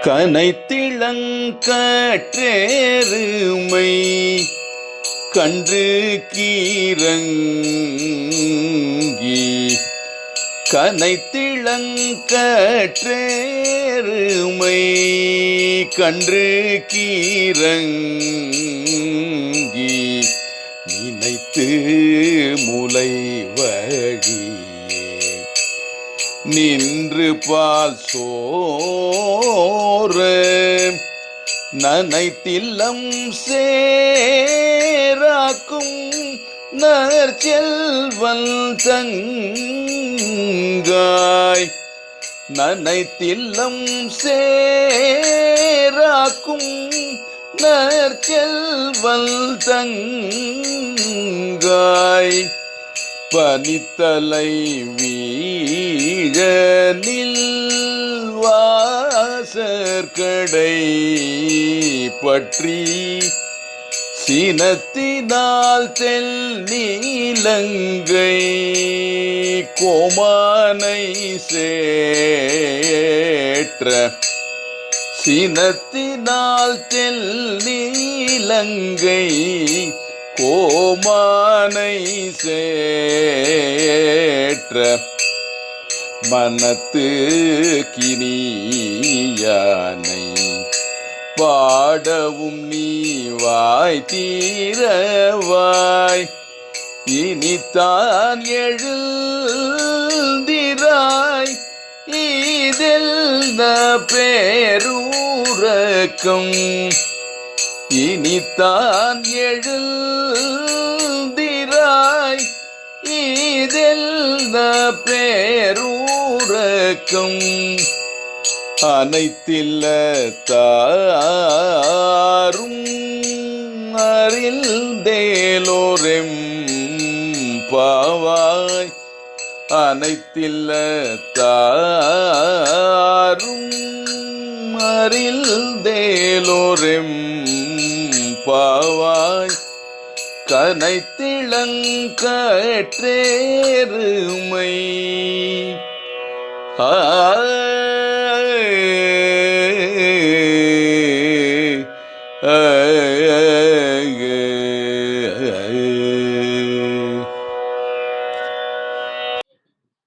கனைத்திளங்கற்றேருமை கன்று கீரங்கி கனைத்திளங்கற்றேருமை கன்று கீரங்கி நினைத்து முலை வழி நின்று பால் சோறு நனைத்தில்லம் சேராக்கும் நற்செல்வல் தங்காய் நனைத்தில்லம் சேராக்கும் நற்செல்வல் தங்காய் பனித்தலை வீழ வாசற்கடை பற்றி சினத்தினால் தெல் நீலங்கை கோமானை சேற்ற சினத்தினால் தெல் நீலங்கை கோமானை சேற்ற மனத்து கினியானை பாடவும் நீ வாய் தீரவாய் இனித்தான் எழுந்திராய் இதெல்ல பேரூரக்கம் இனித்தான் எழுந்திராய் இதெல்ல பேரூரக்கம் அனைத்தில்ல தாரும் அறிந்தேலோரெம் பாவாய் அனைத்தில்ல தாரும் அறிந்தேலோரெம் பாவாய் கனைத்திளங்கற்றேருமை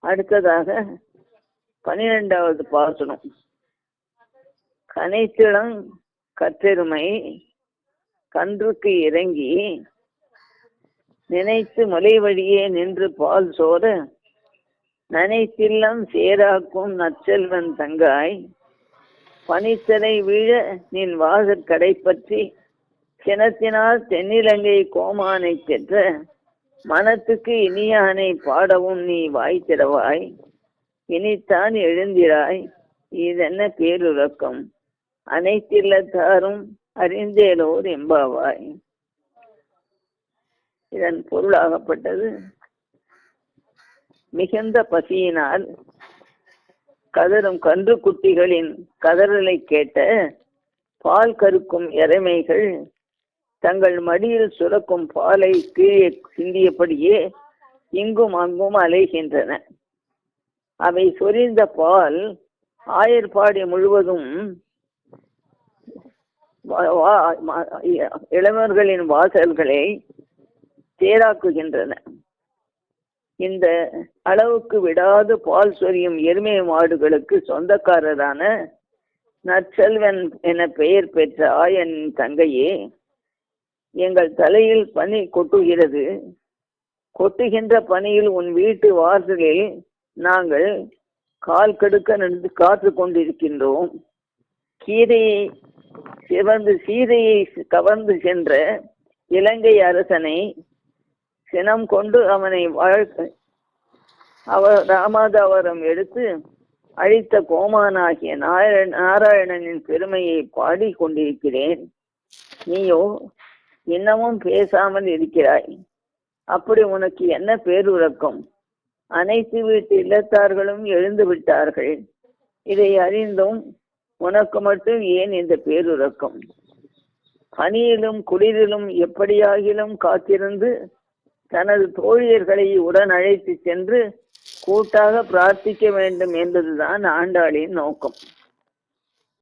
அடுத்ததாக 12வது பாசனம். கனைத்திளங் கற்றெருமை கன்றுக்கு இறங்கி நினைத்து மலை வழியே நின்று பால் சோர நனைத்தில்லம் சேராக்கும் நற்செல்வன் தங்காய் பனித்தலை வீழ நின் வாசற் கடை பற்றி சினத்தினால் தென்னிலங்கை கோமானை பெற்ற மனத்துக்கு இனியானை பாடவும் நீ வாய் திறவாய் இனித்தான் எழுந்திராய் இதென்ன பேருறக்கம் அனைத்தில்லத்தாரும் அறிந்தேலோர் எம்பாவாய். இதன் பொருளாகப்பட்டது, மிகுந்த பசியினால் கதறும் கன்று குட்டிகளின் கதறலை கேட்ட பால் கறுக்கும் எருமைகள் தங்கள் மடியில் சுரக்கும் பாலை கீழே சிந்தியபடியே இங்கும் அங்கும் அலைகின்றன. அவை சொரிந்த பால் ஆயர்பாடி முழுவதும் இளவர்களின் வாசல்களை தேராக்குகின்றன. இந்த அளவுக்கு விடாது பால் சொரியும் எருமை மாடுகளுக்கு சொந்தக்காரரான நற்செல்வன் என பெயர் பெற்ற ஆயன் தங்கையே, எங்கள் தலையில் பனி கொட்டுகிறது. கொட்டுகின்ற பனியில் உன் வீட்டு வாசலில் நாங்கள் கால் கடுக்க நின்று காத்து கொண்டிருக்கின்றோம். சீதையை கவர்ந்து சென்ற இலங்கை அரசனை சினம் கொண்டு அவனை ராமாதாவரம் எடுத்து அழித்த கோமானாகிய நாராயணனின் பெருமையை பாடி கொண்டிருக்கிறேன். நீயோ இன்னமும் பேசாமல் இருக்கிறாய். அப்படி உனக்கு என்ன பேருறக்கம்? அனைத்து வீட்டு இல்லத்தார்களும் எழுந்து விட்டார்கள். இதை அறிந்தும் உனக்கு மட்டும் ஏன் இந்த பேருறக்கம்? பனியிலும் குளிரிலும் எப்படியாகிலும் காத்திருந்து தனது தோழியர்களை உடன் அழைத்து சென்று கூட்டாக பிரார்த்திக்க வேண்டும் என்பதுதான் ஆண்டாளின் நோக்கம்.